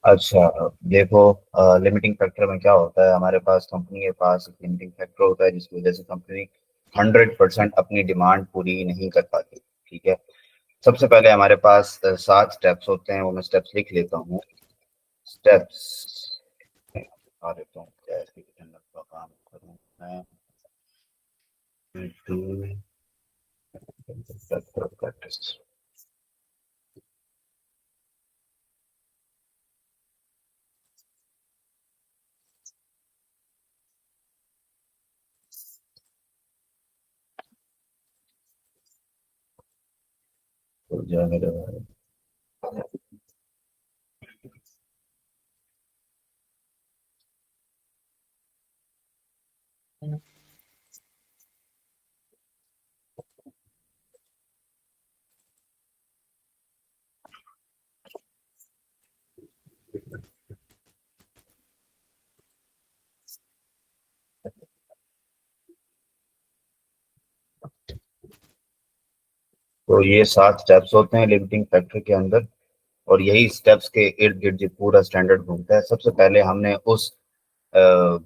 अच्छा, देखो, limiting factor में क्या होता है, हमारे पास कंपनी के पास एक लिमिटिंग फैक्टर होता है जिसकी वजह से कंपनी 100% अपनी डिमांड पूरी नहीं कर पाती। ठीक है। सबसे पहले हमारे पास 7 स्टेप्स होते हैं, वो मैं स्टेप्स लिख लेता हूँ। स्टेप्स बता देता हूँ क्या है, इसके किचन का काम करूँ मैं। To practise. तो जो है मेरे तो ये 7 स्टेप्स होते हैं लिमिटिंग फैक्टर के अंदर, और यही स्टेप्स के इर्द गिर्द जो पूरा स्टैंडर्ड घूमता है। सबसे पहले हमने अ,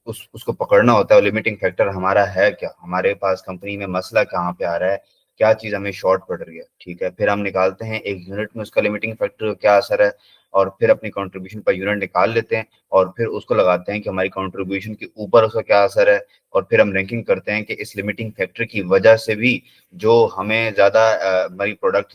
उसको पकड़ना होता है, लिमिटिंग फैक्टर हमारा है क्या, हमारे पास कंपनी में मसला कहाँ पे आ रहा है, क्या चीज़ हमें शॉर्ट पड़ रही है। ठीक है, फिर हम निकालते हैं एक यूनिट में उसका लिमिटिंग फैक्टर का क्या असर है, और फिर अपनी कंट्रीब्यूशन पर यूनिट निकाल लेते हैं, और फिर उसको लगाते हैं कि हमारी कंट्रीब्यूशन के ऊपर उसका क्या असर है, और फिर हम रैंकिंग करते हैं कि इस लिमिटिंग फैक्टर की वजह से भी जो हमें ज़्यादा हमारी प्रोडक्ट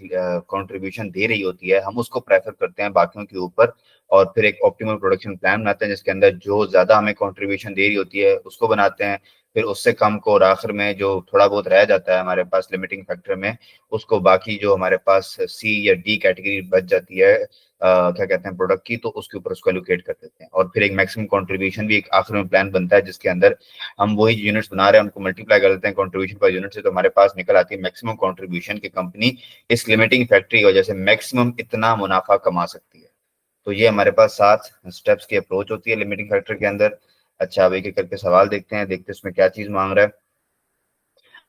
कंट्रीब्यूशन दे रही होती है, हम उसको प्रेफर करते हैं बाकियों के ऊपर, और फिर एक ऑप्टिमल प्रोडक्शन प्लान बनाते हैं जिसके अंदर जो ज्यादा हमें कंट्रीब्यूशन दे रही होती है उसको बनाते हैं, फिर उससे कम को, और आखिर में जो थोड़ा बहुत रह जाता है हमारे पास लिमिटिंग फैक्टर में, उसको बाकी जो हमारे पास सी या डी कैटेगरी बच जाती है, क्या कहते हैं, प्रोडक्ट की, तो उसके ऊपर उसको एलोकेट कर देते हैं, और फिर एक मैक्सिमम कंट्रीब्यूशन भी एक आखिर में प्लान बनता है जिसके अंदर हम वही यूनिट्स बना रहे हैं उनको मल्टीप्लाई कर देते हैं कंट्रीब्यूशन पर यूनिट से, तो हमारे पास निकल आती है मैक्सिमम कंट्रीब्यूशन की कंपनी इस लिमिटिंग फैक्ट्री की वजह से मैक्सिमम इतना मुनाफा कमा सकती है। तो ये हमारे पास 7 स्टेप्स की अप्रोच होती है लिमिटिंग फैक्टर के अंदर। अच्छा, अब एक एक करके सवाल देखते हैं, देखते हैं इसमें क्या चीज मांग रहा है।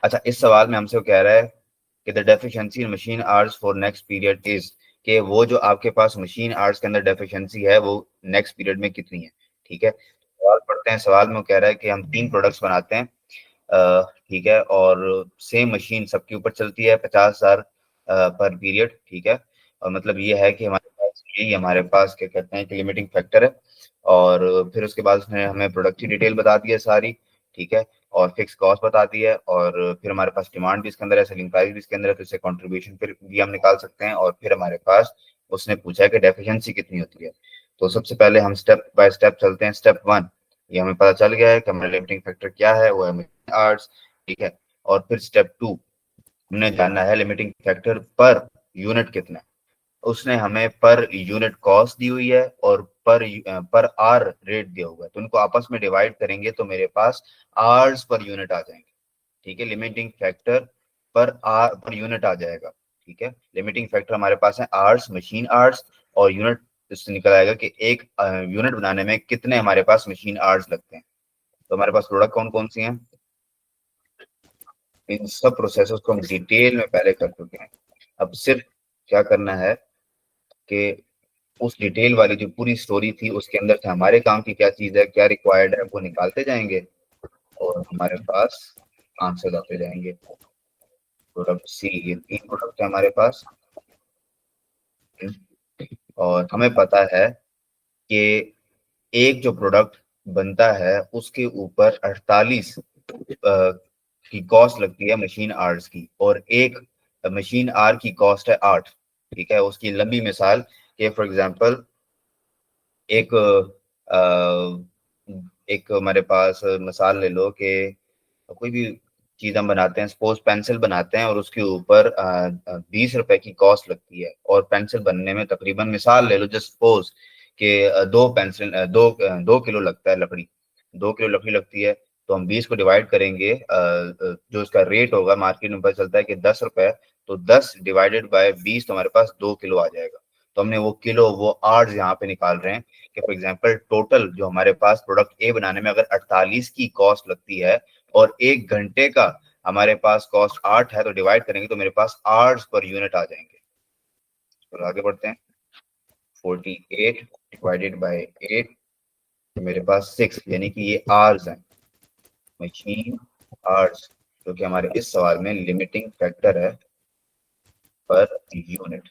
अच्छा, इस सवाल में हमसे वो कह रहा है कि the deficiency in machine hours for next period is, कि वो जो आपके पास मशीन आवर्स के अंदर डेफिशिएंसी है वो नेक्स्ट पीरियड में कितनी है। ठीक है, सवाल पढ़ते हैं। सवाल में वो कह रहा है कि हम 3 प्रोडक्ट्स बनाते हैं, ठीक है, और सेम मशीन सबके ऊपर चलती है 50,000 पर पीरियड। ठीक है, और मतलब ये है कि हमारे पास क्या कहते हैं कि लिमिटिंग फैक्टर है, और फिर उसके बाद उसने हमें प्रोडक्ट की डिटेल बता दी है सारी। ठीक है, और फिक्स कॉस्ट बता दी है, और फिर हमारे पास डिमांड भी इसके अंदर है, सेलिंग प्राइस भी इसके अंदर है, तो इससे कंट्रीब्यूशन फिर भी हम निकाल सकते हैं, और फिर हमारे पास उसने पूछा है कि डेफिशिएंसी कितनी होती है। तो सबसे पहले हम स्टेप बाय स्टेप चलते हैं। स्टेप 1, ये हमें पता चल गया है कि हमारा लिमिटिंग फैक्टर क्या है, वो है आर्ट्स। ठीक है, और फिर स्टेप 2, हमने जानना है लिमिटिंग फैक्टर पर यूनिट कितना है। उसने हमें पर यूनिट कॉस्ट दी हुई है, और पर आर रेट दिया हुआ है, तो उनको आपस में डिवाइड करेंगे तो मेरे पास आर्स पर यूनिट आ जाएंगे। ठीक है, लिमिटिंग फैक्टर पर यूनिट आ जाएगा। ठीक है, लिमिटिंग फैक्टर हमारे पास है आर्स, मशीन आर्स, और यूनिट इससे निकल आएगा कि एक यूनिट बनाने में कितने हमारे पास मशीन आर्स लगते हैं। तो हमारे पास प्रोडक्ट कौन कौन सी हैं, इन सब प्रोसेसस को हम डिटेल में पहले कर चुके हैं। अब सिर्फ क्या करना है कि उस डिटेल वाली जो पूरी स्टोरी थी उसके अंदर से हमारे काम की क्या चीज है, क्या रिक्वायर्ड है, वो निकालते जाएंगे, और हमारे पास आंसर आते जाएंगे। प्रोडक्ट सी, ये 3 प्रोडक्ट है हमारे पास, और हमें पता है कि एक जो प्रोडक्ट बनता है उसके ऊपर 48 की कॉस्ट लगती है मशीन आर्स की, और एक मशीन आर की कॉस्ट है 8। ठीक है, उसकी लंबी मिसाल के फॉर एग्जांपल एक एक हमारे पास मिसाल ले लो कि कोई भी चीज हम बनाते हैं, सपोज पेंसिल बनाते हैं, और उसके ऊपर 20 रुपए की कॉस्ट लगती है, और पेंसिल बनने में तकरीबन, मिसाल ले लो जस्ट सपोज कि दो किलो लगता है लकड़ी, 2 किलो लकड़ी लगती है, तो हम 20 को डिवाइड करेंगे, जो इसका रेट होगा मार्केट में पता चलता है कि 10 रुपए, तो 10 डिवाइडेड बाय 20 तो हमारे पास 2 किलो आ जाएगा। तो हमने वो किलो, वो आर्स यहाँ पे निकाल रहे हैं कि फॉर एग्जाम्पल टोटल जो हमारे पास प्रोडक्ट ए बनाने में अगर 48 की कॉस्ट लगती है, और 1 घंटे का हमारे पास कॉस्ट 8 है, तो डिवाइड करेंगे तो मेरे पास आवर्स पर यूनिट आ जाएंगे। तो आगे बढ़ते हैं। 48 डिवाइडेड बाय 8, तो मेरे पास 6, यानी कि ये आवर्स हैं, मशीन आवर्स, जो कि हमारे इस सवाल में लिमिटिंग फैक्टर है पर यूनिट।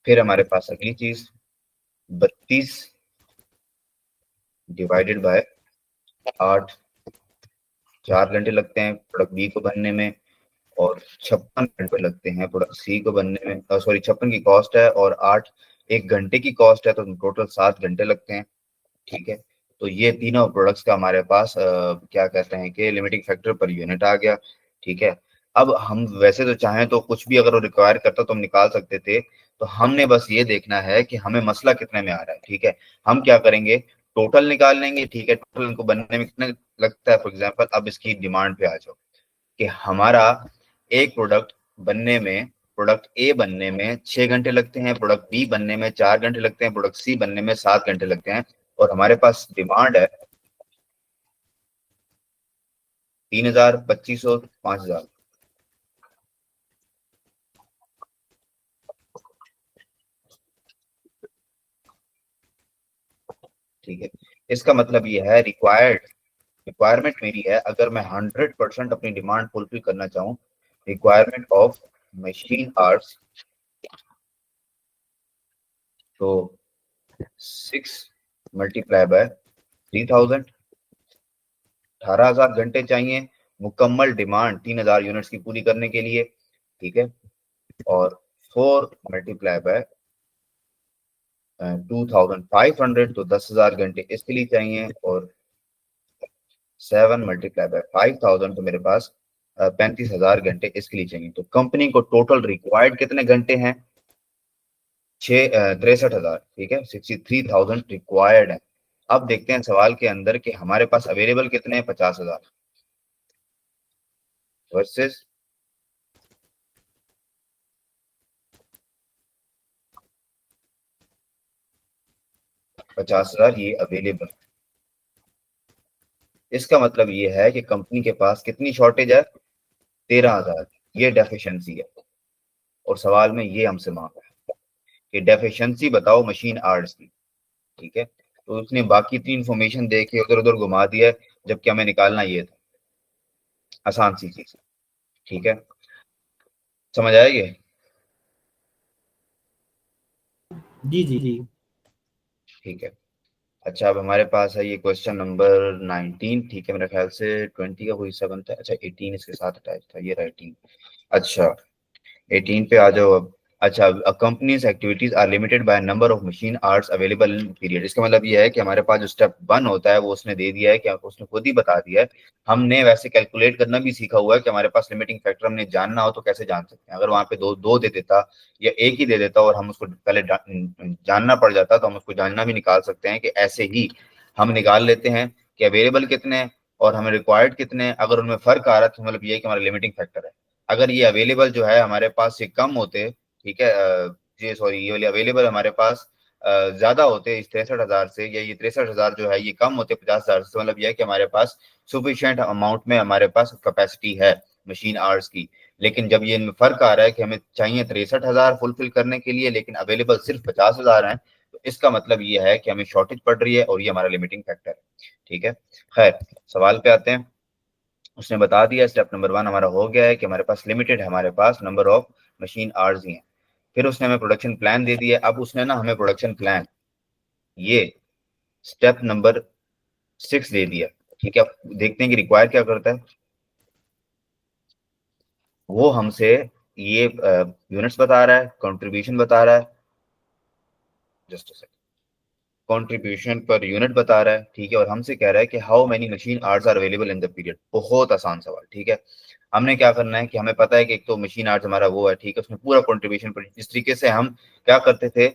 फिर हमारे पास अगली चीज 32 डिवाइडेड बाय 8, 4 घंटे लगते हैं प्रोडक्ट बी को बनने में, और 56 घंटे लगते हैं प्रोडक्ट सी को बनने में। सॉरी, 56 की कॉस्ट है और 8 एक घंटे की कॉस्ट है, तो टोटल 7 घंटे लगते हैं। ठीक है, तो ये तीनों प्रोडक्ट्स का हमारे पास क्या कहते हैं कि लिमिटिंग फैक्टर पर यूनिट आ गया। ठीक है, अब हम वैसे तो चाहें तो कुछ भी अगर वो रिक्वायर करता तो हम निकाल सकते थे, तो हमने बस ये देखना है कि हमें मसला कितने में आ रहा है। ठीक है, हम क्या करेंगे, टोटल निकाल लेंगे। ठीक है, टोटल इनको बनने में कितना लगता है, फॉर एग्जाम्पल अब इसकी डिमांड पे आ जाओ कि हमारा एक प्रोडक्ट बनने में, प्रोडक्ट ए बनने में 6 घंटे लगते हैं, प्रोडक्ट बी बनने में 4 घंटे लगते हैं, प्रोडक्ट सी बनने में 7 घंटे लगते हैं, और हमारे पास डिमांड है 3,000, 2,500, 5,000। ठीक है, इसका मतलब ये है रिक्वायरमेंट मेरी है, अगर मैं 100% अपनी डिमांड फुलफिल करना चाहूँ, रिक्वायरमेंट ऑफ मशीन आवर्स, तो 6 × 3,000, 18,000 घंटे चाहिए मुकम्मल डिमांड 3,000 यूनिट्स की पूरी करने के लिए। ठीक है, और 4 × 500 तो 10,000 घंटे इसके लिए चाहिए, और 7 × 5,000 तो मेरे पास 35,000 घंटे इसके लिए चाहिए। तो कंपनी को टोटल रिक्वायर्ड कितने घंटे हैं, 63,000। ठीक है, 63,000 रिक्वायर्ड है। अब देखते हैं सवाल के अंदर कि हमारे पास अवेलेबल कितने हैं, 50,000 वर्सेस 50,000 ये अवेलेबल। इसका मतलब ये है कि कंपनी के पास कितनी शॉर्टेज है, 13,000, ये डेफिशिएंसी है। और सवाल में ये हमसे मांगा है कि डेफिशिएंसी बताओ मशीन आवर्स की। ठीक है, तो उसने बाकी 3 इंफॉर्मेशन दे के उधर उधर घुमा दिया है, जबकि हमें निकालना ये था, आसान सी चीज। ठीक है, समझ आएगी। जी जी जी। ठीक है, अच्छा अब हमारे पास है ये क्वेश्चन नंबर 19। ठीक है, मेरे ख्याल से 20 का कोई हिस्सा बनता है, अच्छा 18 इसके साथ अटैच था, ये राइटिंग। अच्छा 18 पे आ जाओ अब। अच्छा, companies activities are limited by number of machine hours available in period. इसका मतलब ये है कि हमारे पास जो स्टेप 1 होता है वो उसने दे दिया है, कि उसने खुद ही बता दिया है। हमने वैसे कैलकुलेट करना भी सीखा हुआ है कि हमारे पास लिमिटिंग फैक्टर हमने जानना हो तो कैसे जान सकते हैं। अगर वहां पे दो दो दे देता या एक ही दे देता और हम उसको पहले जानना पड़ जाता, तो हम उसको जानना भी निकाल सकते हैं कि ऐसे ही हम निकाल लेते हैं कि अवेलेबल कितने हैं और हमें रिक्वायर्ड कितने हैं। अगर उनमें फर्क आ रहा है तो मतलब ये है कि हमारा लिमिटिंग फैक्टर है। अगर ये अवेलेबल जो है हमारे पास से कम होते, ठीक है, जी सॉरी, ये वाले अवेलेबल हमारे पास ज्यादा होते इस 63,000 से, या ये 63,000 जो है ये कम होते 50,000 से, मतलब यह है कि हमारे पास सुफिशियंट अमाउंट में हमारे पास कैपेसिटी है मशीन आवर्स की। लेकिन जब ये इनमें फर्क आ रहा है कि हमें चाहिए 63,000 फुलफिल करने के लिए, लेकिन अवेलेबल सिर्फ 50,000 है, तो इसका मतलब ये है कि हमें शॉर्टेज पड़ रही है और ये हमारा लिमिटिंग फैक्टर है। ठीक है, खैर सवाल पे आते हैं। उसने बता दिया स्टेप नंबर 1 हमारा हो गया है कि हमारे पास लिमिटेड है, हमारे पास नंबर ऑफ मशीन आवर्स ही हैं। फिर उसने हमें प्रोडक्शन प्लान दे दिया। अब उसने ना हमें प्रोडक्शन प्लान ये स्टेप नंबर 6 दे दिया। ठीक है, अब देखते हैं कि रिक्वायर क्या करता है। वो हमसे ये यूनिट्स बता रहा है, कंट्रीब्यूशन बता रहा है, जस्ट कंट्रीब्यूशन पर यूनिट बता रहा है। ठीक है, और हमसे कह रहा है कि how many machine hours are available in the period. बहुत आसान सवाल। ठीक है, हमने क्या करना है कि हमें पता है कि एक तो मशीन आवर्स हमारा वो है, ठीक है, उसमें पूरा कंट्रीब्यूशन पर इस तरीके से हम क्या करते थे,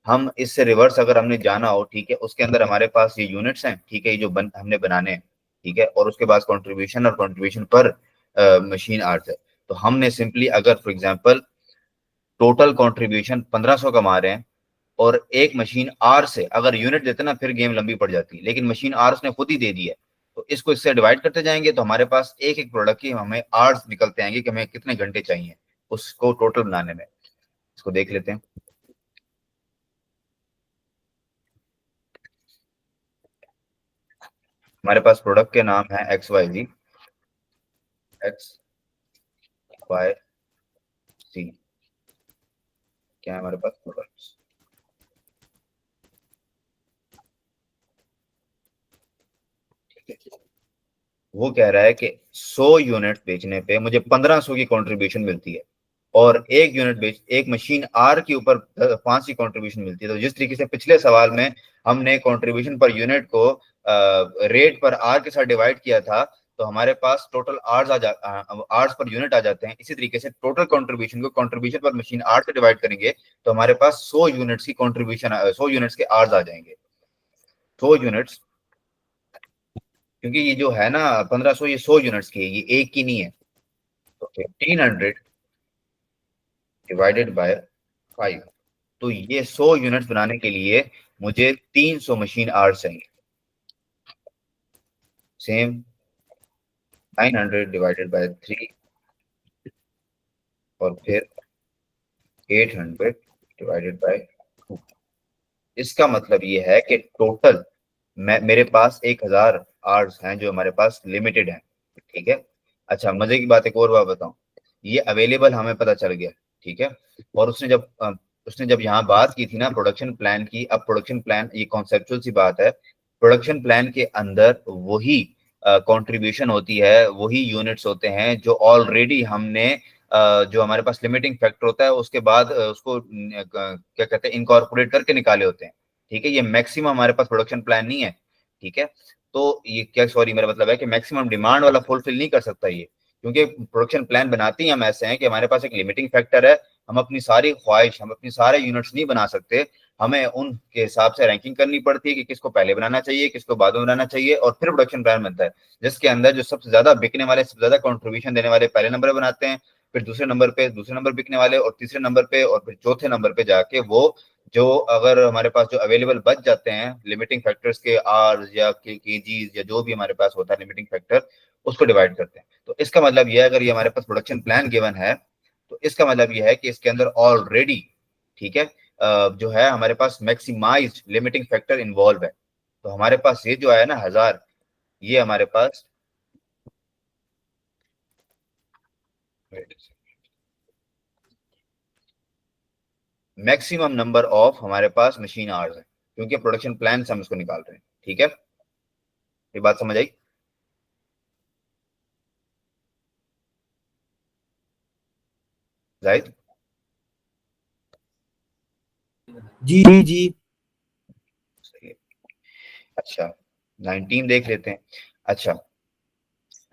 हम इससे रिवर्स अगर हमने जाना हो, ठीक है, उसके अंदर हमारे पास ये यूनिट्स हैं, ठीक है, ये जो हमने बनाने हैं, ठीक है, और उसके बाद कंट्रीब्यूशन और कंट्रीब्यूशन पर मशीन आवर्स है। तो हमने सिंपली अगर फॉर एग्जांपल टोटल कंट्रीब्यूशन 1,500 कमा रहे हैं और एक मशीन आर से अगर यूनिट देते ना फिर गेम लंबी पड़ जाती है, लेकिन मशीन आर्स ने खुद ही दे दिया है। तो इसको इससे डिवाइड करते जाएंगे तो हमारे पास एक एक प्रोडक्ट की हमें आवर्स निकलते आएंगे कि हमें कितने घंटे चाहिए उसको टोटल बनाने में। इसको देख लेते हैं। हमारे पास प्रोडक्ट के नाम है एक्स वाई जी, एक्स वाई सी। क्या है हमारे पास प्रोडक्ट्स? वो कह रहा है कि 100 यूनिट बेचने पे मुझे 1500 की कंट्रीब्यूशन मिलती है, और एक यूनिट बेच एक मशीन आर के ऊपर 5 की कंट्रीब्यूशन मिलती है। तो जिस तरीके से पिछले सवाल में हमने कंट्रीब्यूशन पर यूनिट को रेट पर आर के साथ डिवाइड किया था, तो हमारे पास टोटल आर्स पर यूनिट आ जाते हैं। इसी तरीके से टोटल कंट्रीब्यूशन को कंट्रीब्यूशन पर मशीन आर से डिवाइड करेंगे तो हमारे पास 100 यूनिट्स की कंट्रीब्यूशन, 100 यूनिट्स के आर्स आ जाएंगे। 100 यूनिट्स, क्योंकि ये जो है ना 1500, ये 100 यूनिट्स की है, ये एक की नहीं है। तो 1500 डिवाइडेड बाय 5, तो ये 100 यूनिट्स बनाने के लिए मुझे 300 मशीन आवर्स चाहिए। सेम 900 डिवाइडेड बाय 3, और फिर 800 डिवाइडेड बाय 2। इसका मतलब ये है कि टोटल मेरे पास 1000 आवर्स हैं जो हमारे पास लिमिटेड हैं। ठीक है। अच्छा, मजे की बात एक और बात बताऊं, ये अवेलेबल हमें पता चल गया। ठीक है। और उसने जब यहाँ बात की थी ना प्रोडक्शन प्लान की, अब प्रोडक्शन प्लान ये कॉन्सेप्चुअल सी बात है। प्रोडक्शन प्लान के अंदर वही कंट्रीब्यूशन होती है, वही यूनिट्स होते हैं जो ऑलरेडी हमने जो हमारे पास लिमिटिंग फैक्टर होता है उसके बाद उसको क्या कहते हैं इनकॉर्पोरेट करके निकाले होते हैं। ठीक है। ये मैक्सिमम हमारे पास प्रोडक्शन प्लान नहीं है। ठीक है। तो ये क्या, सॉरी मेरा मतलब है कि मैक्सिमम डिमांड वाला फुलफिल नहीं कर सकता ये, क्योंकि प्रोडक्शन प्लान बनाते ही हम ऐसे हैं कि हमारे पास एक लिमिटिंग फैक्टर है। हम अपनी सारी ख्वाहिश, हम अपनी सारे यूनिट्स नहीं बना सकते। हमें उनके हिसाब से रैंकिंग करनी पड़ती है कि किसको पहले बनाना चाहिए, किसको बाद में बनाना चाहिए, और फिर प्रोडक्शन प्लान बनता है जिसके अंदर जो सबसे ज्यादा बिकने वाले, सबसे ज्यादा कंट्रीब्यूशन देने वाले पहले नंबर बनाते हैं, फिर दूसरे नंबर बिकने वाले, और तीसरे नंबर पे, और फिर चौथे नंबर पे जाके वो जो अगर हमारे पास जो अवेलेबल बच जाते हैं लिमिटिंग फैक्टर्स के आर या केजीज या जो भी हमारे पास होता है लिमिटिंग फैक्टर, उसको डिवाइड करते हैं। तो इसका मतलब ये है अगर ये हमारे पास प्रोडक्शन प्लान गिवन है तो इसका मतलब ये है कि इसके अंदर ऑलरेडी, ठीक है, जो है हमारे पास मैक्सिमाइज्ड लिमिटिंग फैक्टर इन्वॉल्व है। तो हमारे पास ये जो है ना 1000, ये हमारे पास मैक्सिमम नंबर ऑफ हमारे पास मशीन आवर्स है, क्योंकि प्रोडक्शन प्लान से हम इसको निकाल रहे हैं। ठीक है। ये बात समझ आई? जाहिद? जी जी। सही है। अच्छा, 19 देख लेते हैं। अच्छा,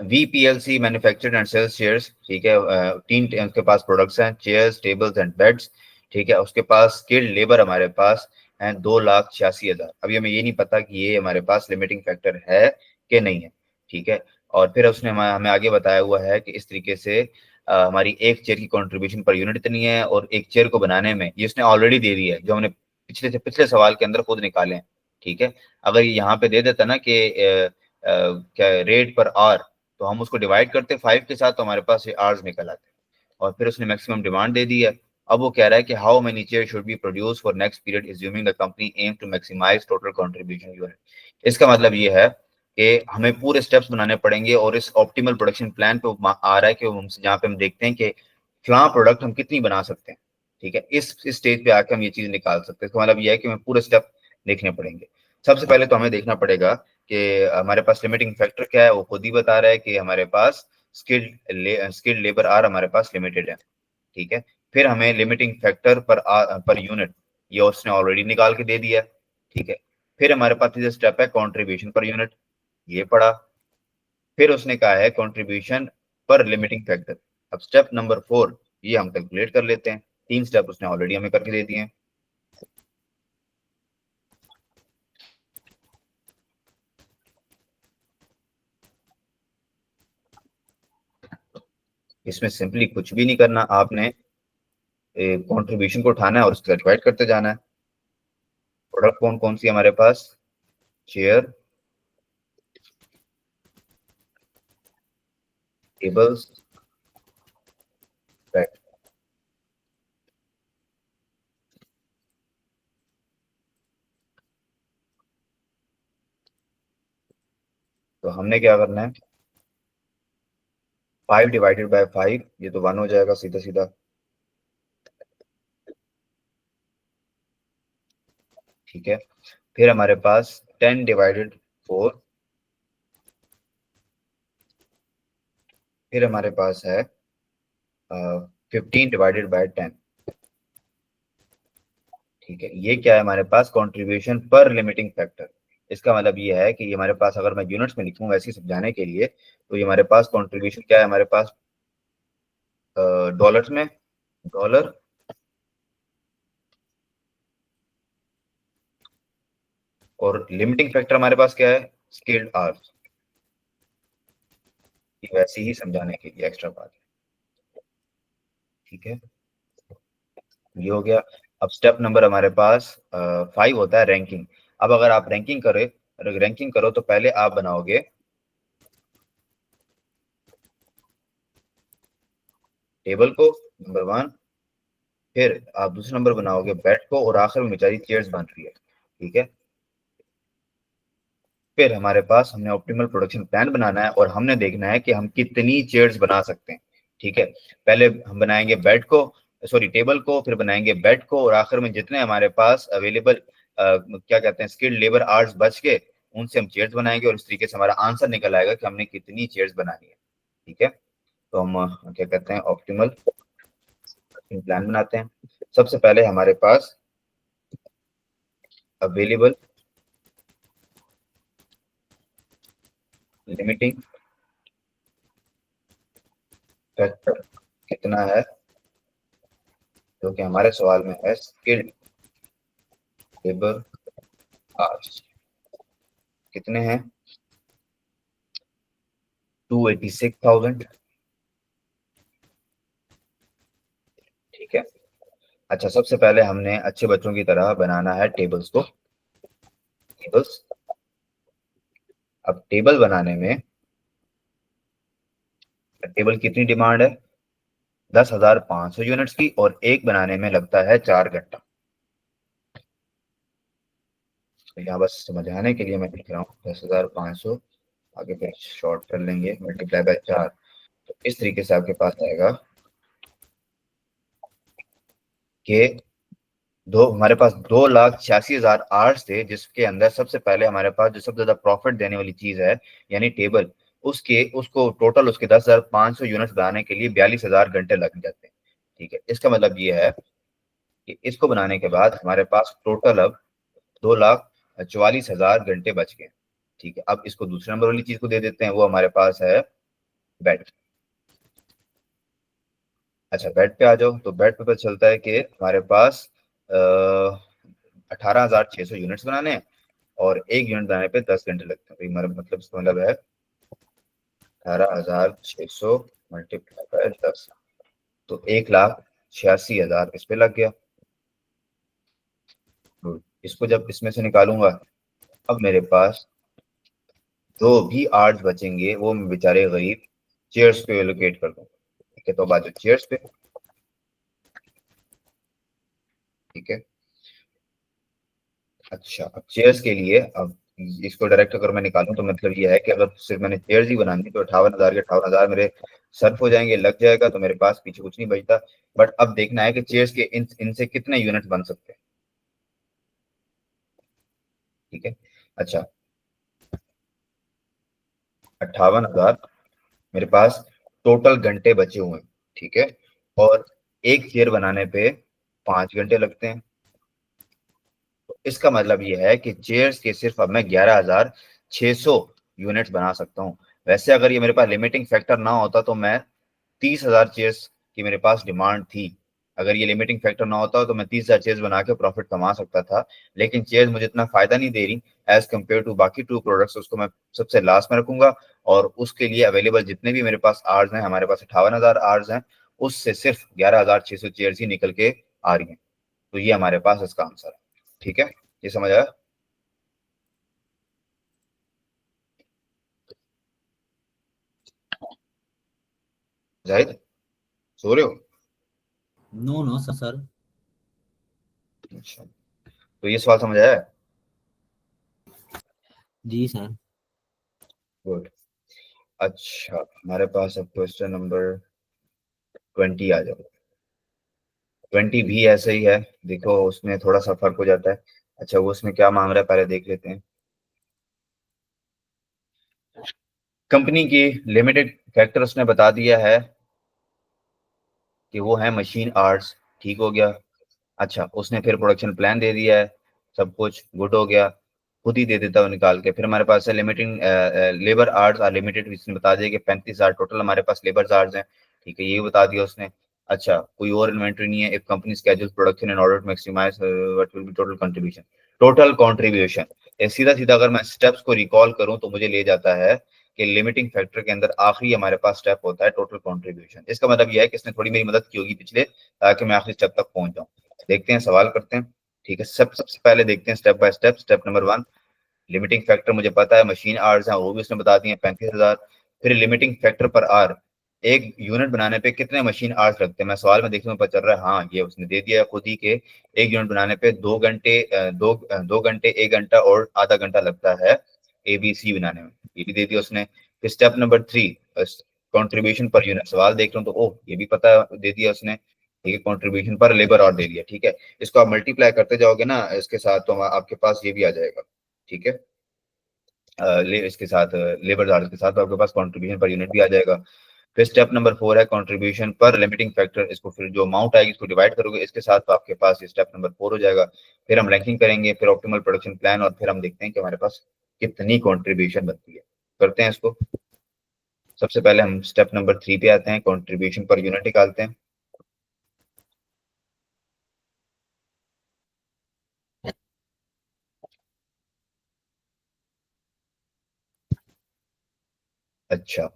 VPLC manufactured and sales chairs. ठीक है। तीन उसके पास प्रोडक्ट्स हैं, चेयर्स, टेबल्स एंड बेड्स। ठीक है। उसके पास स्किल्ड लेबर हमारे पास है 2,86,000। अभी हमें ये नहीं पता कि ये हमारे पास लिमिटिंग फैक्टर है कि नहीं है। ठीक है। और फिर उसने हमें आगे बताया हुआ है कि इस तरीके से हमारी एक चेयर की कंट्रीब्यूशन पर यूनिट इतनी है, और एक चेयर को बनाने में ये उसने ऑलरेडी दे दी है जो हमने पिछले सवाल के अंदर खुद निकाले हैं। ठीक है। अगर ये यहाँ पे दे देता ना कि क्या रेट पर आर, तो हम उसको डिवाइड करते 5 के साथ, तो हमारे पास ये आर्स निकल आते हैं। और फिर उसने मैक्सिमम डिमांड दे दी है। अब वो कह रहा है कि how many chair should be produce for next period assuming the company aim to maximise total contribution unit. इसका मतलब ये है कि हमें पूरे स्टेप्स बनाने पड़ेंगे, और इस ऑप्टिमल प्रोडक्शन प्लान पे आ रहा है कि हमसे जहाँ पे हम देखते हैं कि क्या प्रोडक्ट हम कितनी बना सकते हैं। ठीक है। इस स्टेज पे आके हम ये चीज निकाल सकते हैं। इसका मतलब ये है कि हमें पूरे स्टेप देखने पड़ेंगे। सबसे पहले तो हमें देखना पड़ेगा कि हमारे पास लिमिटिंग फैक्टर क्या है। वो खुद ही बता रहा है कि हमारे पास स्किल्ड लेबर आर हमारे पास लिमिटेड है। ठीक है। फिर हमें लिमिटिंग फैक्टर पर यूनिट, ये उसने ऑलरेडी निकाल के दे दिया। ठीक है। फिर हमारे पास तीसरा स्टेप है कंट्रीब्यूशन पर यूनिट, ये पड़ा। फिर उसने कहा है कंट्रीब्यूशन पर लिमिटिंग फैक्टर। अब स्टेप नंबर 4 ये हम कैलकुलेट कर लेते हैं। 3 स्टेप उसने ऑलरेडी हमें करके दे दिए हैं। इसमें सिंपली कुछ भी नहीं करना, आपने कंट्रीब्यूशन को उठाना है और उसको डिवाइड करते जाना है। प्रोडक्ट कौन कौन सी हमारे पास? Chair, tables, right. तो हमने क्या करना है, 5 ÷ 5, ये तो 1 हो जाएगा सीधा सीधा। ठीक है, फिर हमारे पास 10 ÷ 4, फिर हमारे पास है 15 ÷ 10। ठीक है, ये क्या है हमारे पास, कंट्रीब्यूशन पर लिमिटिंग फैक्टर। इसका मतलब ये है कि ये हमारे पास, अगर मैं यूनिट्स में लिखूंगा ऐसे ही समझाने के लिए, तो ये हमारे पास कंट्रीब्यूशन क्या है हमारे पास, डॉलर्स में, डॉलर, और लिमिटिंग फैक्टर हमारे पास क्या है, स्केल्ड आवर्स। ये वैसे ही समझाने के लिए एक्स्ट्रा बात है। ठीक है, ये हो गया। अब स्टेप नंबर हमारे पास 5 होता है रैंकिंग। अब अगर आप रैंकिंग करो तो पहले आप बनाओगे टेबल को, नंबर 1, फिर आप दूसरा नंबर बनाओगे बेड को, और आखिर में बेचारी चेयर्स बन रही है। ठीक है, फिर हमारे पास हमने ऑप्टिमल प्रोडक्शन प्लान बनाना है, और हमने देखना है कि हम कितनी चेयर्स बना सकते हैं। ठीक है, पहले हम बनाएंगे बेड को, सॉरी टेबल को, फिर बनाएंगे बेड को, और आखिर में जितने हमारे पास अवेलेबल क्या कहते हैं स्किल्ड लेबर आवर्स बच के, उनसे हम चेयर्स बनाएंगे, और इस तरीके से हमारा आंसर निकल आएगा कि हमने कितनी चेयर्स बनानी है। ठीक है, तो हम क्या कहते हैं ऑप्टिमल प्लान बनाते हैं। सबसे पहले हमारे पास अवेलेबल लिमिटिंग फैक्टर कितना है, जो कि हमारे सवाल में है स्किल्ड लेबर आवर्स कितने हैं, 286,000। ठीक है, अच्छा सबसे पहले हमने अच्छे बच्चों की तरह बनाना है टेबल्स को, टेबल्स। अब टेबल बनाने में, टेबल कितनी डिमांड है, 10,500 यूनिट्स की, और एक बनाने में लगता है 4 घंटा। तो यहाँ बस समझाने के लिए मैं लिख रहा हूँ 10,500, आगे फिर शॉर्ट कर लेंगे, × 4। तो इस तरीके से आपके पास आएगा कि दो, हमारे पास 2,86,000 आवर्स थे, जिसके अंदर सबसे पहले हमारे पास जो सबसे ज्यादा प्रॉफिट देने वाली चीज है, यानी टेबल, उसके उसको टोटल उसके 10,500 यूनिट्स बनाने के लिए 42,000 घंटे लग जाते हैं। ठीक है, इसका मतलब ये है कि इसको बनाने के बाद हमारे पास टोटल अब 2,44,000 घंटे बच गए। ठीक है, अब इसको दूसरे नंबर वाली चीज को दे देते हैं, वो हमारे पास है बेड। अच्छा बेड पे आ जाओ, तो बेड पे पता चलता है कि हमारे पास 18,600 यूनिट्स बनाने हैं, और एक यूनिट बनाने पे 10 घंटे लगते हैं। तो हमारा मतलब इसका मतलब है 18,600 × 10, तो 1,86,000 इस पे लग गया। तो इसको जब इसमें से निकालूंगा, अब मेरे पास जो भी आर्ट्स बचेंगे वो मैं बेचारे गरीब चेयर्स पे एलोकेट कर दूंगा। ठीक है, तो अब आ जाओ चेयर्स पे। ठीक है, अच्छा अब चेयर्स के लिए, अब इसको डायरेक्ट अगर मैं निकालूं तो मतलब ये है कि अगर सिर्फ मैंने चेयर्स ही बनानी तो 58,000 के 58,000 मेरे सर्फ हो जाएंगे, लग जाएगा, तो मेरे पास पीछे कुछ नहीं बचता। बट अब देखना है कि चेयर्स के इनसे कितने यूनिट बन सकते हैं। ठीक है, अच्छा 58,000 मेरे पास टोटल घंटे बचे हुए हैं। ठीक है, और एक चेयर बनाने पे 5 घंटे लगते हैं। तो इसका मतलब ये है कि चेयर्स के सिर्फ अब मैं 11,600 यूनिट्स बना सकता हूँ। वैसे अगर ये मेरे पास लिमिटिंग फैक्टर ना होता तो मैं 30,000 चेयर्स की मेरे पास डिमांड थी। अगर ये लिमिटिंग फैक्टर ना होता तो मैं 30,000 चेयर्स बना के प्रॉफिट कमा सकता था। लेकिन चेयर्स मुझे इतना फायदा नहीं दे रही एज कम्पेयर टू बाकी 2 प्रोडक्ट्स, उसको मैं सबसे लास्ट में रखूंगा। और उसके लिए अवेलेबल जितने भी मेरे पास आर्स हैं, हमारे पास 58,000 आर्स हैं, उससे सिर्फ 11,600 चेयर्स ही निकल के आ रही हैं। तो ये हमारे पास इसका आंसर है। ठीक है, ये समझ आया। जाहिद, सो रहे हो? No no sir. अच्छा, तो ये सवाल समझ आया? जी सर। गुड। अच्छा, हमारे पास अब क्वेश्चन नंबर 20 आ जाओ। 20 भी ऐसे ही है, देखो उसमें थोड़ा सा फर्क हो जाता है। अच्छा, वो उसमें क्या मांग रहा है पहले देख लेते हैं। कंपनी की लिमिटेड फैक्टर उसने बता दिया है कि वो है मशीन आर्ट्स। ठीक हो गया। अच्छा, उसने फिर प्रोडक्शन प्लान दे दिया है, सब कुछ गुड हो गया। खुद ही दे देता हूँ निकाल के। फिर हमारे पास है limiting labour hours are limited, इसने बता दिया कि 35,000 टोटल हमारे पास लेबर आवर्स हैं। ठीक है, ये बता दिया उसने। अच्छा, कोई और इन्वेंटरी नहीं है। If company schedule production in order to maximise what will be total contribution. Total contribution, सीधा सीधा अगर मैं स्टेप्स को रिकॉल करूं तो मुझे ले जाता है कि लिमिटिंग फैक्टर के अंदर आखिरी हमारे पास स्टेप होता है टोटल कंट्रीब्यूशन। इसका मतलब यह है कि इसने थोड़ी मेरी मदद की होगी पिछले, ताकि मैं आखिरी स्टेप तक पहुंच जाऊं। देखते हैं, सवाल करते हैं। ठीक है, सबसे पहले देखते हैं step by step. Step number 1, limiting factor मुझे पता है मशीन आवर्स हैं, वो भी उसने बता दिए 35,000। फिर लिमिटिंग फैक्टर पर आर, एक यूनिट बनाने पे कितने मशीन आवर्स लगते हैं। मैं सवाल में देखने में पता चल रहा है, हाँ ये उसने दे दिया है खुद ही के एक यूनिट बनाने पे 2 घंटे, 2 घंटे 1 घंटा और आधा घंटा लगता है ABC बनाने में। ये भी दे दिया उसने। फिर step number 3, contribution per unit, सवाल देख रहा हूँ तो ओह ये भी पता दे दिया उसने। ठीक है, कॉन्ट्रीब्यूशन पर लेबर और दे दिया। ठीक है, इसको आप मल्टीप्लाई करते जाओगे ना इसके साथ, तो आपके पास ये भी आ जाएगा। ठीक है, इसके साथ लेबर चार्ज के साथ तो आपके पास कंट्रीब्यूशन पर यूनिट भी आ जाएगा। फिर स्टेप नंबर 4 है कंट्रीब्यूशन पर लिमिटिंग फैक्टर, इसको फिर जो अमाउंट आएगी इसको डिवाइड करोगे इसके साथ, तो आपके पास ये स्टेप नंबर 4 हो जाएगा। फिर हम रैंकिंग करेंगे, फिर ऑप्टिमल प्रोडक्शन प्लान, और फिर हम देखते हैं कि हमारे पास कितनी कंट्रीब्यूशन बनती है। करते हैं इसको। सबसे पहले हम स्टेप नंबर 3 पे आते हैं, कंट्रीब्यूशन पर यूनिट निकालते हैं। अच्छा,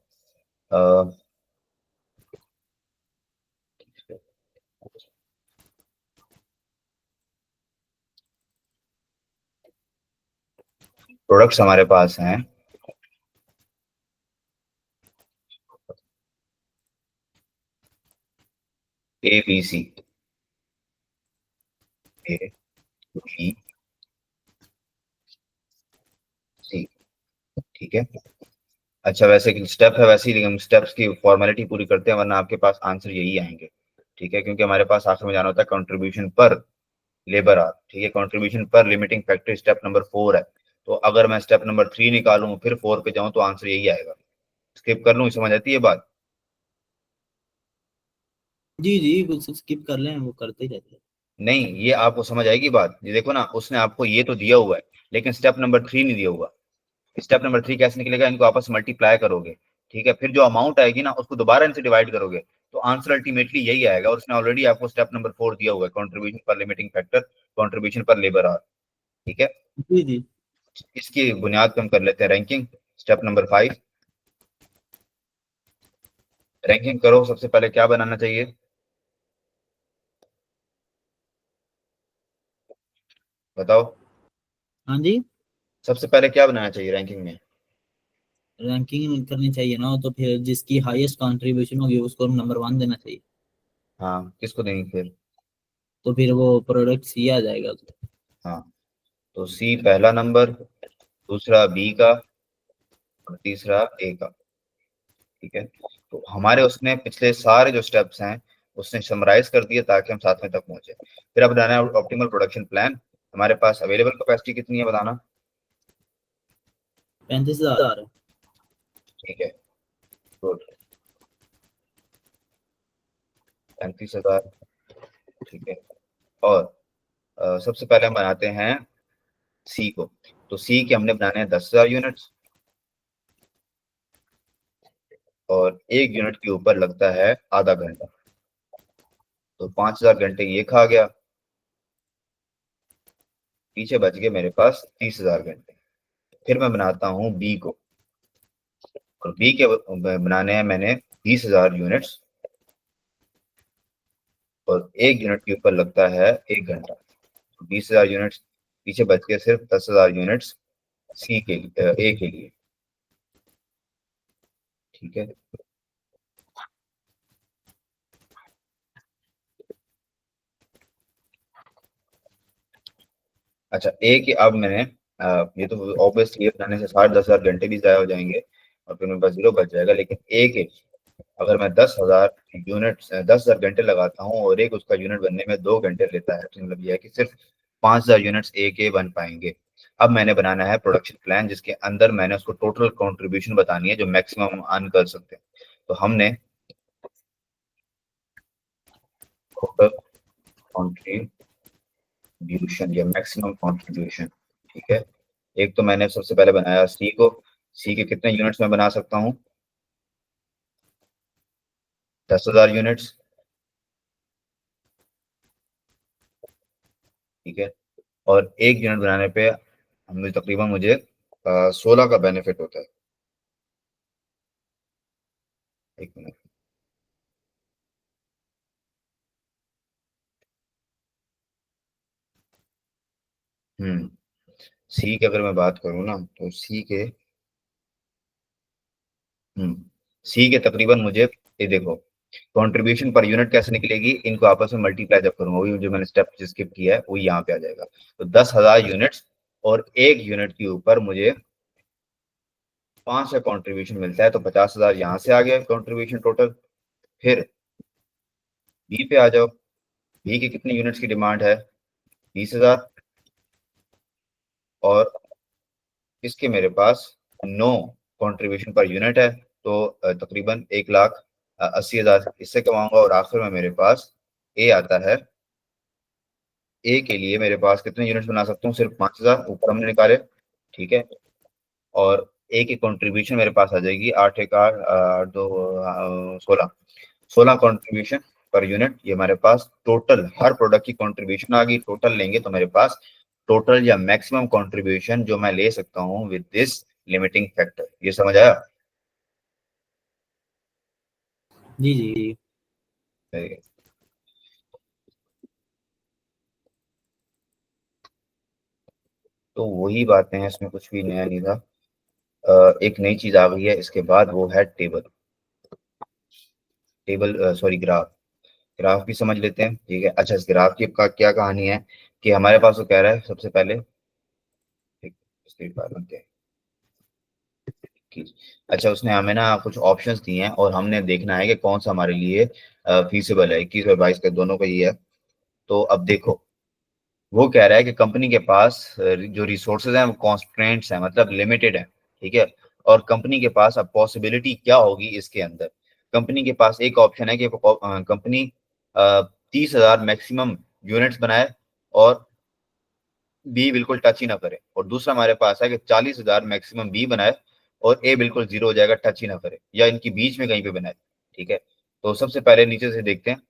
प्रोडक्ट्स हमारे पास हैं ABC, ABC। ठीक है। अच्छा, वैसे स्टेप है वैसे ही, लेकिन स्टेप्स की फॉर्मेलिटी पूरी करते हैं वरना आपके पास आंसर यही आएंगे। ठीक है, क्योंकि हमारे पास आखिर में जाना होता है कंट्रीब्यूशन पर लेबर आर। ठीक है, कंट्रीब्यूशन पर लिमिटिंग फैक्टर स्टेप नंबर 4 है। तो अगर मैं स्टेप नंबर 3 निकालूं फिर 4 पे जाऊं तो आंसर यही आएगा। स्किप कर लूं, समझ आती है बात? जी जी, कुछ स्किप कर लें, वो करते ही रहते हैं। नहीं, ये आपको समझ आएगी बात। ये देखो ना, उसने आपको ये तो दिया हुआ है लेकिन स्टेप नंबर 3 नहीं दिया हुआ। स्टेप नंबर 3 कैसे निकलेगा, इनको आपस में मल्टीप्लाई करोगे। ठीक है, फिर जो अमाउंट आएगी ना उसको दोबारा इनसे डिवाइड करोगे, तो आंसर अल्टीमेटली यही आएगा। और उसने ऑलरेडी आपको स्टेप नंबर 4 दिया हुआ है, कंट्रीब्यूशन पर लिमिटिंग फैक्टर, कंट्रीब्यूशन पर लेबर आवर। ठीक है, जी जी। इसकी बुनियाद पे हम कर लेते हैं रैंकिंग। स्टेप नंबर 5, रैंकिंग करो। सबसे पहले क्या बनाना चाहिए, बताओ? हाँ जी। सबसे पहले क्या बनाना चाहिए रैंकिंग में? रैंकिंग करनी चाहिए ना, तो फिर जिसकी हाईएस्ट कंट्रीब्यूशन होगी उसको नंबर 1 देना चाहिए। हाँ, किसको देंगे फिर? तो फिर वो प्रोडक्ट सी आ जाएगा उसमें। हाँ, तो सी पहला नंबर, दूसरा बी का, और तीसरा ए का। ठीक है, तो हमारे उसने पिछले सारे जो स्टेप्स हैं उसने समराइज कर दिए ताकि हम साथ में तक पहुंचे। फिर अब बताना है ऑप्टिमल प्रोडक्शन प्लान। हमारे पास अवेलेबल कैपेसिटी कितनी है बताना। 35,000 है। ठीक है, गुड। 35,000। ठीक है, और सबसे पहले हम बनाते हैं सी को। तो सी के हमने बनाने हैं 10,000 यूनिट्स, और एक यूनिट के ऊपर लगता है आधा घंटा, तो 5,000 घंटे ये खा गया। पीछे बच गए मेरे पास 30,000 घंटे। फिर मैं बनाता हूँ बी को, और बी के बनाने हैं मैंने 20,000 यूनिट्स, और एक यूनिट के ऊपर लगता है 1 घंटा, तो 20,000 यूनिट्स। पीछे बच गए सिर्फ 10,000 यूनिट्स सी के लिए, ए के लिए। ठीक है, अच्छा ए के अब मैंने ये तो ऑब्वियसली बनाने से 10,000 घंटे भी ज़ाया हो जाएंगे और फिर मेरे पास जीरो बच जाएगा, लेकिन ए के अगर मैं 10,000 यूनिट 10,000 घंटे लगाता हूँ और एक उसका यूनिट बनने में 2 घंटे लेता है, तो मतलब यह है कि सिर्फ 5,000 यूनिट्स ए के बन पाएंगे। अब मैंने बनाना है प्रोडक्शन प्लान जिसके अंदर मैंने उसको टोटल कंट्रीब्यूशन बतानी है जो मैक्सिमम अर्न कर सकते हैं। तो हमने टोटल कंट्रीब्यूशन या मैक्सिमम कंट्रीब्यूशन, ठीक है, एक तो मैंने सबसे पहले बनाया सी को। सी के कितने यूनिट्स में बना सकता हूँ? 10,000 यूनिट्स, ठीक है। और एक यूनिट बनाने पे हमें तकरीबन मुझे 16 का बेनिफिट होता है। एक मिनट। हम्म सी की अगर मैं बात करूँ ना तो सी के सी के तकरीबन मुझे, ये देखो, कंट्रीब्यूशन पर यूनिट कैसे निकलेगी, इनको आपस में मल्टीप्लाई जब करूंगा वही जो मैंने स्टेप स्किप किया है वो यहाँ पे आ जाएगा। तो 10,000 यूनिट्स और एक यूनिट के ऊपर मुझे 5 का कंट्रीब्यूशन मिलता है, तो 50,000 यहाँ से आ गया कंट्रीब्यूशन टोटल। फिर बी पे आ जाओ, बी की कितनी यूनिट्स की डिमांड है? 20,000। और इसके मेरे पास 9 कंट्रीब्यूशन पर यूनिट है, तो तकरीबन 1,80,000 इससे कमाऊंगा। और आखिर में मेरे पास ए आता है। ए के लिए मेरे पास कितने यूनिट्स बना सकता हूँ? सिर्फ 5,000 ऊपर हमने निकाले, ठीक है। और ए की कंट्रीब्यूशन मेरे पास आ जाएगी 8 एक 8 दो 16। 16 कंट्रीब्यूशन पर यूनिट, ये हमारे पास टोटल हर प्रोडक्ट की कंट्रीब्यूशन आ गई। टोटल लेंगे तो मेरे पास टोटल या मैक्सिमम कंट्रीब्यूशन जो मैं ले सकता हूँ विद दिस लिमिटिंग फैक्टर, ये समझ आया? जी जी जी। तो वही बातें हैं, इसमें कुछ भी नया नहीं था। एक नई चीज आ गई है इसके बाद, वो है टेबल। Sorry, graph. ग्राफ भी समझ लेते हैं, ठीक है। अच्छा, इस ग्राफ की का क्या कहानी है कि हमारे पास वो कह रहा है सबसे पहले, ठीक, इसके बाद बनते हैं कि अच्छा उसने हमें ना कुछ ऑप्शंस दिए हैं और हमने देखना है कि कौन सा हमारे लिए फीसिबल है। 21 और 22 का दोनों का ही है। तो अब देखो, वो कह रहा है कि कंपनी के पास जो रिसोर्सेज हैं वो कॉन्स्ट्रेंट्स हैं, मतलब लिमिटेड है, ठीक है। और कंपनी के पास अब पॉसिबिलिटी क्या होगी इसके अंदर? कंपनी के पास एक ऑप्शन है कि कंपनी 30,000 मैक्सिमम यूनिट्स बनाए और बी बिल्कुल टच ही ना करे। और दूसरा हमारे पास है कि 40,000 मैक्सिमम बी बनाए और ए बिल्कुल जीरो हो जाएगा, टच ही ना करे, या इनकी बीच में कहीं पे बनाए, ठीक है। तो सबसे पहले नीचे से देखते हैं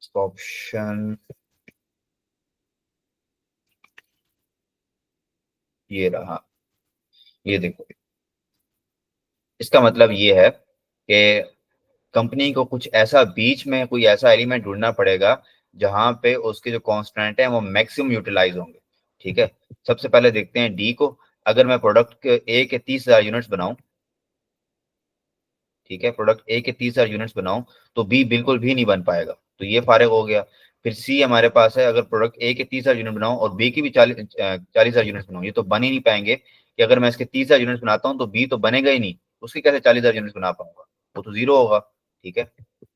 इसका ऑप्शन, ये रहा। ये देखो, इसका मतलब ये है कि कंपनी को कुछ ऐसा बीच में कोई ऐसा एलिमेंट ढूंढना पड़ेगा जहां पे उसके जो कॉन्स्टेंट है वो मैक्सिमम यूटिलाइज होंगे, ठीक है। सबसे पहले देखते हैं डी को। अगर मैं प्रोडक्ट ए के 30,000 यूनिट्स बनाऊं, ठीक है, प्रोडक्ट ए के 30,000 यूनिट्स बनाऊं, तो बी बिल्कुल भी नहीं बन पाएगा, तो ये फारिग हो गया। फिर सी हमारे पास है, अगर प्रोडक्ट ए के 30,000 यूनिट बनाऊं और बी की भी 40,000 यूनिट्स बनाऊं, ये तो बन ही नहीं पाएंगे कि अगर मैं इसके 30,000 यूनिट्स बनाता हूं तो बी तो बनेगा ही नहीं, उसकी कैसे 40,000 यूनिट्स बना पाऊंगा? वो तो जीरो होगा, ठीक है।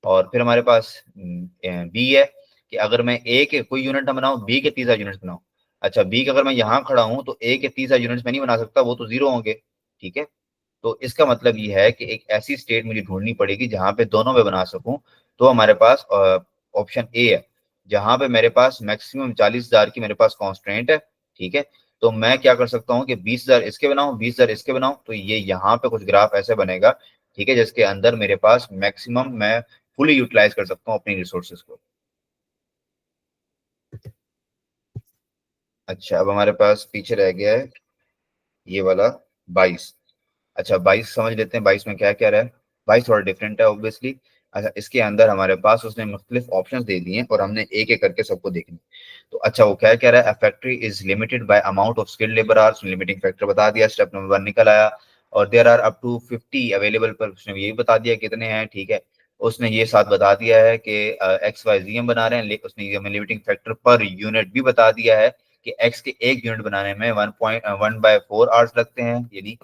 और फिर हमारे पास बी है कि अगर मैं ए के कोई यूनिट ना बनाऊं, बी के 30,000 यूनिट्स बनाऊं। अच्छा, बी के अगर मैं यहाँ खड़ा हूं तो ए के 30,000 यूनिट्स में नहीं बना सकता, वो तो जीरो होंगे, ठीक है। तो इसका मतलब ये है कि एक ऐसी स्टेट मुझे ढूंढनी पड़ेगी जहां पे दोनों में बना सकूं। तो हमारे पास ऑप्शन ए है, जहां पे मेरे पास मैक्सिमम 40,000 की मेरे पास कॉन्स्ट्रेंट है, ठीक है। तो मैं क्या कर सकता हूँ कि 20,000 इसके बनाऊं, 20,000 इसके बनाऊं, तो ये यहाँ पे कुछ ग्राफ ऐसे बनेगा, ठीक है, जिसके अंदर मेरे पास मैक्सिमम मैं फुली यूटिलाइज कर सकता हूँ अपनी रिसोर्सेज को। अच्छा, अब हमारे पास पीछे रह गया है ये वाला 22। अच्छा, 22 समझ लेते हैं, 22 में क्या क्या रहा है। 22 थोड़ा डिफरेंट है ऑब्वियसली। अच्छा, इसके अंदर हमारे पास उसने मुख्तलिफ ऑप्शंस दे दिए हैं और हमने एक एक करके सबको देखना है। तो अच्छा, वो क्या कह रहा है, a factory is limited by amount of skilled labour hours, limiting factor बता दिया, स्टेप नंबर 1 निकल आया। और there are up to 50 available, पर उसने यही बता दिया कितने हैं, ठीक है। उसने ये साथ बता दिया है कि एक्स वाई जी हम बना रहे हैं, उसने हमें लिमिटिंग फैक्टर पर यूनिट भी बता दिया है कि एक्स के एक यूनिट बनाने में 1.1/4 आवर्स लगते हैं, यानी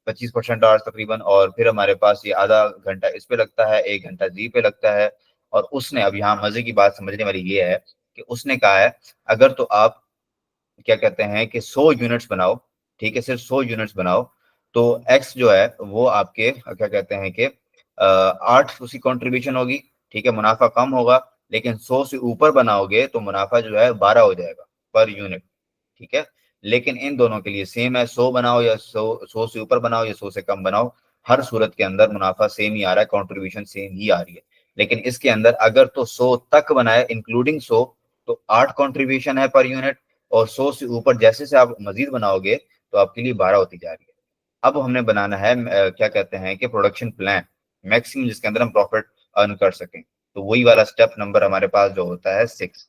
25% आवर्स तकरीबन, और फिर हमारे पास ये आधा घंटा इस पे लगता है, 1 घंटा जी पे लगता है। और उसने, अब यहाँ मजे की बात समझने वाली ये है कि उसने कहा है अगर तो आप क्या कहते हैं कि 100 यूनिट्स बनाओ, ठीक है, सिर्फ 100 यूनिट्स बनाओ, तो एक्स जो है वो आपके क्या कहते हैं कि 8 उसकी कंट्रीब्यूशन होगी, ठीक है, मुनाफा कम होगा। लेकिन 100 से ऊपर बनाओगे तो मुनाफा जो है 12 हो जाएगा पर यूनिट, ठीक है। लेकिन इन दोनों के लिए सेम है, 100 बनाओ या 100 से ऊपर बनाओ या 100 से कम बनाओ, हर सूरत के अंदर मुनाफा सेम ही आ रहा है, कंट्रीब्यूशन सेम ही आ रही है। लेकिन इसके अंदर अगर तो 100 तक बनाए इंक्लूडिंग 100, तो 8 कंट्रीब्यूशन है पर यूनिट, और 100 से ऊपर जैसे से आप मजीद बनाओगे तो आपके लिए 12 होती जा रही है। अब हमने बनाना है क्या कहते हैं कि प्रोडक्शन प्लान मैक्सिमम, जिसके अंदर हम प्रॉफिट अर्न कर सकें। तो वही वाला स्टेप नंबर हमारे पास जो होता है 6।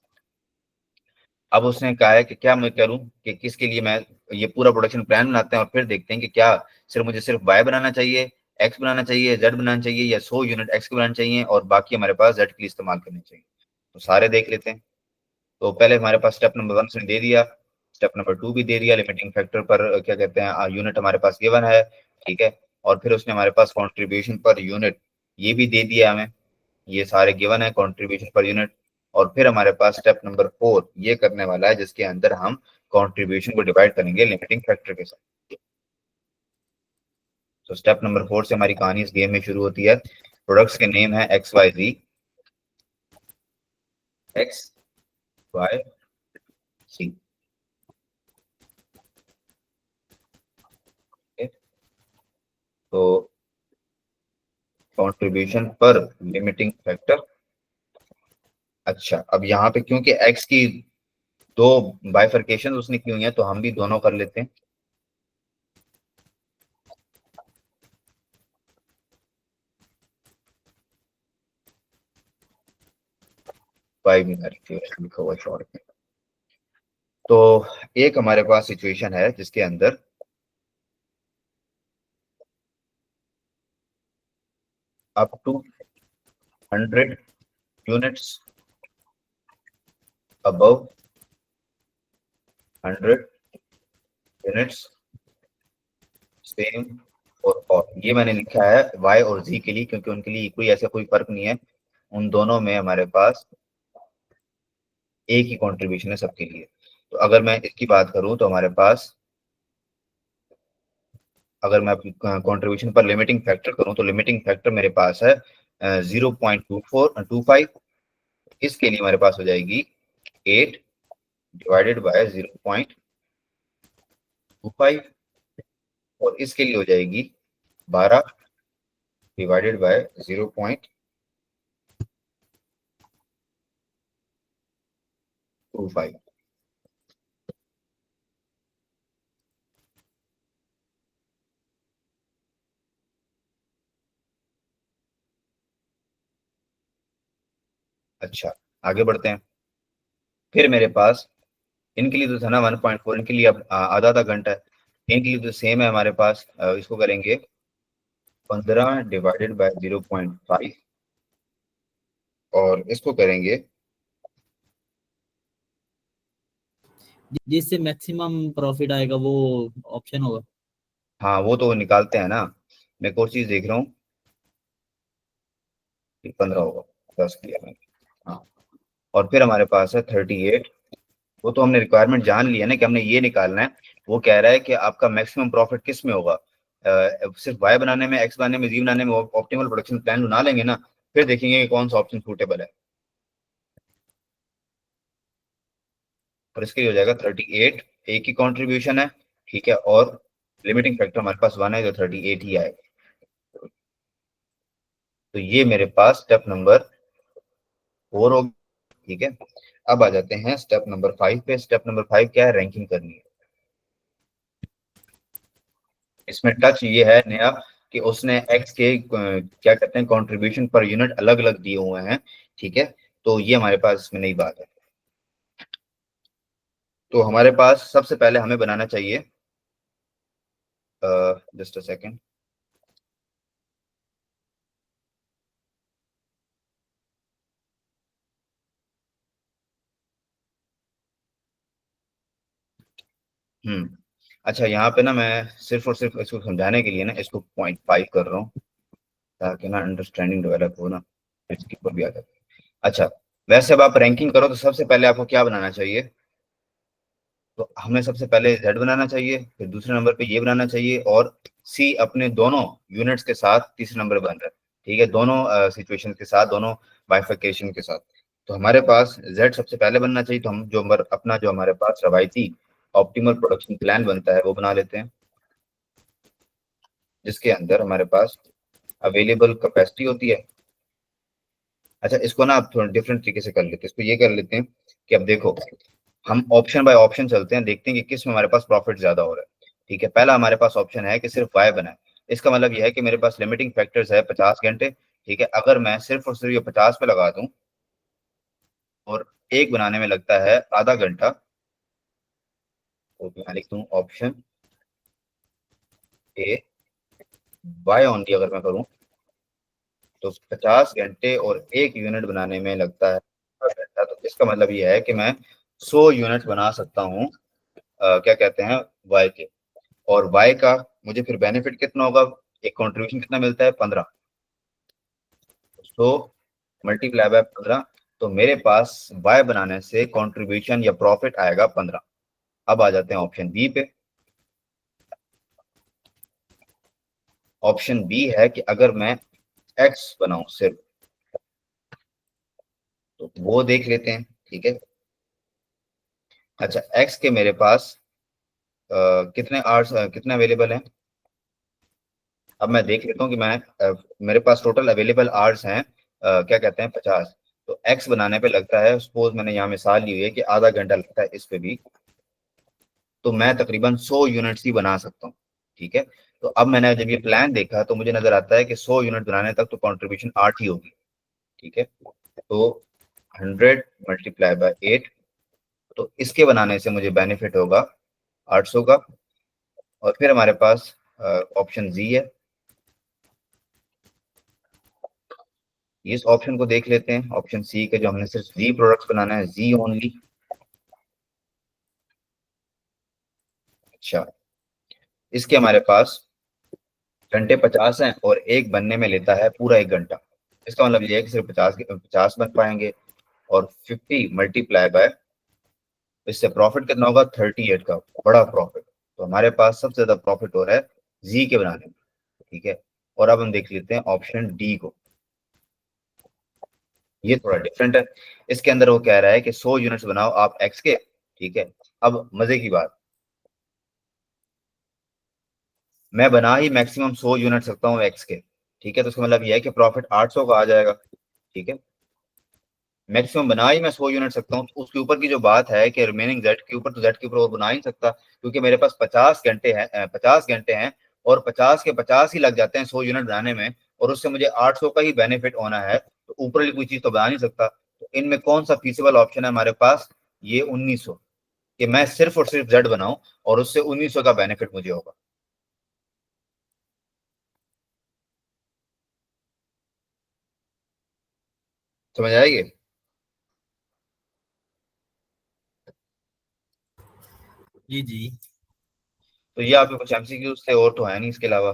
अब उसने कहा है कि क्या मैं करूं, कि किसके लिए मैं ये पूरा प्रोडक्शन प्लान बनाते हैं और फिर देखते हैं कि क्या सिर्फ वाई बनाना चाहिए, एक्स बनाना चाहिए, जेड बनाना चाहिए, या 100 यूनिट एक्स के बनाना चाहिए और बाकी हमारे पास जेड के लिए इस्तेमाल करने चाहिए। तो सारे देख लेते हैं। तो पहले हमारे पास स्टेप नंबर 1 उसने दे दिया, स्टेप नंबर 2 भी दे दिया, लिमिटिंग फैक्टर पर क्या कहते हैं यूनिट हमारे पास गिवन है, ठीक है। और फिर उसने हमारे पास कॉन्ट्रीब्यूशन पर यूनिट ये भी दे दिया हमें, ये सारे गिवन है कॉन्ट्रीब्यूशन पर यूनिट। और फिर हमारे पास स्टेप नंबर 4 ये करने वाला है, जिसके अंदर हम कॉन्ट्रीब्यूशन को डिवाइड करेंगे लिमिटिंग फैक्टर के साथ। तो स्टेप नंबर 4 से हमारी कहानी इस गेम में शुरू होती है। प्रोडक्ट्स के नेम है एक्स वाई जी, एक्स वाई सी, तो कंट्रीब्यूशन पर लिमिटिंग फैक्टर। अच्छा, अब यहाँ पे क्योंकि एक्स की दो बाइफरकेशन उसने की हुई है, तो हम भी दोनों कर लेते हैं। वाई भी लिखा हुआ शॉर्ट में। तो एक हमारे पास सिचुएशन है जिसके अंदर up to 100 units above 100 units same और ये मैंने लिखा है वाई और जी के लिए, क्योंकि उनके लिए कोई ऐसा कोई फर्क नहीं है, उन दोनों में हमारे पास एक ही कंट्रीब्यूशन है सबके लिए। तो अगर मैं इसकी बात करूं तो हमारे पास, अगर मैं अपनी कंट्रीब्यूशन पर लिमिटिंग फैक्टर करूं तो लिमिटिंग फैक्टर मेरे पास है 0.2425। इसके लिए हमारे पास हो जाएगी 8 डिवाइडेड बाय 0.25, और इसके लिए हो जाएगी 12 डिवाइडेड बाय 0.25। अच्छा, आगे बढ़ते हैं। फिर मेरे पास इनके लिए तो था ना 1.4, इनके लिए अब आधा आधा घंटा है, इनके लिए तो सेम है हमारे पास। इसको करेंगे 15 डिवाइडेड बाय 0.5, और इसको करेंगे, जिससे मैक्सिमम प्रॉफिट आएगा वो ऑप्शन होगा। हाँ वो तो निकालते हैं ना। मैं एक और चीज देख रहा हूँ, 15 होगा, 10 किया मैंने, हाँ। और फिर हमारे पास है 38। वो तो हमने रिक्वायरमेंट जान लिया ना कि हमने ये निकालना है। वो कह रहा है कि आपका मैक्सिमम प्रॉफिट किस में होगा, सिर्फ वाई बनाने में, एक्स बनाने में, जी बनाने में, ऑप्टिमल प्रोडक्शन प्लान बना लेंगे ना, फिर देखेंगे कि कौन सा ऑप्शन सूटेबल है। और इसके लिए हो जाएगा 38, एक ही कॉन्ट्रीब्यूशन है, ठीक है, और लिमिटिंग फैक्टर हमारे पास 1 है, जो 38 ही आएगा। तो ये मेरे पास स्टेप नंबर 4 हो, ठीक है। अब आ जाते हैं स्टेप नंबर 5 पे। स्टेप नंबर 5 क्या है, रैंकिंग करनी है। इसमें टच ये है नया कि उसने एक्स के क्या कहते हैं कंट्रीब्यूशन पर यूनिट अलग अलग दिए हुए हैं, ठीक है। तो ये हमारे पास इसमें नई बात है। तो हमारे पास सबसे पहले हमें बनाना चाहिए, जस्ट अ सेकेंड, अच्छा, यहाँ पे ना मैं सिर्फ और सिर्फ इसको समझाने के लिए ना इसको 0.5 कर रहा हूँ, ताकि ना अंडरस्टैंडिंग डेवलप हो ना, इसके ऊपर भी आ जाए। अच्छा, वैसे अब आप रैंकिंग करो तो सबसे पहले आपको क्या बनाना चाहिए? तो हमें सबसे पहले जेड बनाना चाहिए, फिर दूसरे नंबर पे ये बनाना चाहिए, और सी अपने दोनों यूनिट्स के साथ तीसरे नंबर पर बन रहा है। ठीक है, दोनों सिचुएशन के साथ, दोनों बाइफिकेशन के साथ। तो हमारे पास जेड सबसे पहले बनना चाहिए, तो हम अपना जो हमारे पास रवायती ऑप्टिमल प्रोडक्शन प्लान बनता है वो बना लेते हैं, जिसके अंदर हमारे पास अवेलेबल कैपेसिटी होती है। अच्छा, इसको ना आप थोड़ा डिफरेंट तरीके से कर लेते हैं, इसको ये कर लेते हैं कि अब देखो, हम ऑप्शन बाय ऑप्शन चलते हैं, देखते हैं कि किस में हमारे पास प्रॉफिट ज्यादा हो रहा है। ठीक है, पहला हमारे पास ऑप्शन है कि सिर्फ वाई बना है। इसका मतलब यह है कि मेरे पास लिमिटिंग फैक्टर्स है 50 घंटे। ठीक है, अगर मैं सिर्फ और सिर्फ ये 50 पे लगा दूं और एक बनाने में लगता है आधा घंटा, तो मैं लिख दूं ऑप्शन ए, वाई ओनली अगर मैं करूं तो 50 घंटे और एक यूनिट बनाने में लगता है आधा घंटा। तो इसका मतलब यह है कि मैं 100 यूनिट बना सकता हूँ, क्या कहते हैं, वाई के। और वाई का मुझे फिर बेनिफिट कितना होगा, एक कंट्रीब्यूशन कितना मिलता है, 15। 100 × 15, तो मेरे पास वाई बनाने से कंट्रीब्यूशन या प्रॉफिट आएगा 15। अब आ जाते हैं ऑप्शन बी पे। ऑप्शन बी है कि अगर मैं एक्स बनाऊं सिर्फ, तो वो देख लेते हैं। ठीक है, अच्छा, एक्स के मेरे पास कितने आवर्स कितने अवेलेबल हैं। अब मैं देख लेता हूँ कि मेरे पास टोटल अवेलेबल आवर्स हैं, क्या कहते हैं, 50। तो एक्स बनाने पे लगता है, सपोज मैंने यहाँ मिसाल ली हुई है कि आधा घंटा लगता है इस पे भी, तो मैं तकरीबन 100 यूनिट्स ही बना सकता हूँ। ठीक है, तो अब मैंने जब ये प्लान देखा तो मुझे नजर आता है कि 100 यूनिट बनाने तक तो कंट्रीब्यूशन 8 ही होगी। ठीक है, तो 100 × 8, तो इसके बनाने से मुझे बेनिफिट होगा 800 का। और फिर हमारे पास ऑप्शन जी है, इस ऑप्शन को देख लेते हैं, ऑप्शन सी के जो हमने सिर्फ जी प्रोडक्ट्स बनाना है, जी ओनली। अच्छा, इसके हमारे पास घंटे 50 हैं और एक बनने में लेता है पूरा 1 घंटा। इसका मतलब ये है कि सिर्फ 50 बन पाएंगे, और 50 × इससे प्रॉफिट कितना होगा, 38 का, बड़ा प्रॉफिट। तो हमारे पास सबसे ज्यादा प्रॉफिट हो रहा है जी के बनाने में। ठीक है, और अब हम देख लेते हैं ऑप्शन डी को, ये थोड़ा डिफरेंट है। इसके अंदर वो कह रहा है कि 100 यूनिट्स बनाओ आप एक्स के। ठीक है, अब मजे की बात, मैं बना ही मैक्सिमम 100 यूनिट सकता हूँ एक्स के। ठीक है, तो इसका मतलब यह है कि प्रॉफिट 800 का आ जाएगा। ठीक है, मैक्सिमम बना ही मैं 100 यूनिट सकता हूँ, तो उसके ऊपर की जो बात है कि रिमेनिंग जेड के ऊपर, तो जेड के ऊपर और बना ही नहीं सकता, क्योंकि मेरे पास 50 घंटे हैं और 50 के 50 ही लग जाते हैं 100 यूनिट बनाने में, और उससे मुझे 800 का ही बेनिफिट होना है, तो ऊपर वाली कोई चीज तो बना नहीं सकता। तो इनमें कौन सा फीसिबल ऑप्शन है हमारे पास, ये 1900, कि मैं सिर्फ और सिर्फ जेड बनाऊं और उससे 1900 का बेनिफिट मुझे होगा। समझ आएगी? जी जी। तो ये आपके कुछ एमसीक्यूज थे, और तो है नहीं इसके अलावा,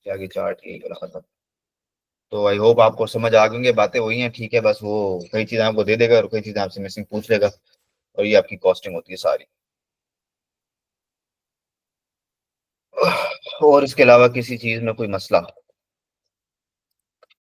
आगे चार्ट यही वाला खत्म। तो आई होप आपको समझ आ गई होंगी, बातें वही हैं। ठीक है, बस वो कई चीजें आपको दे देगा और कई चीजें आपसे मिसिंग पूछ लेगा, और ये आपकी कॉस्टिंग होती है सारी। और इसके अलावा किसी चीज में कोई मसला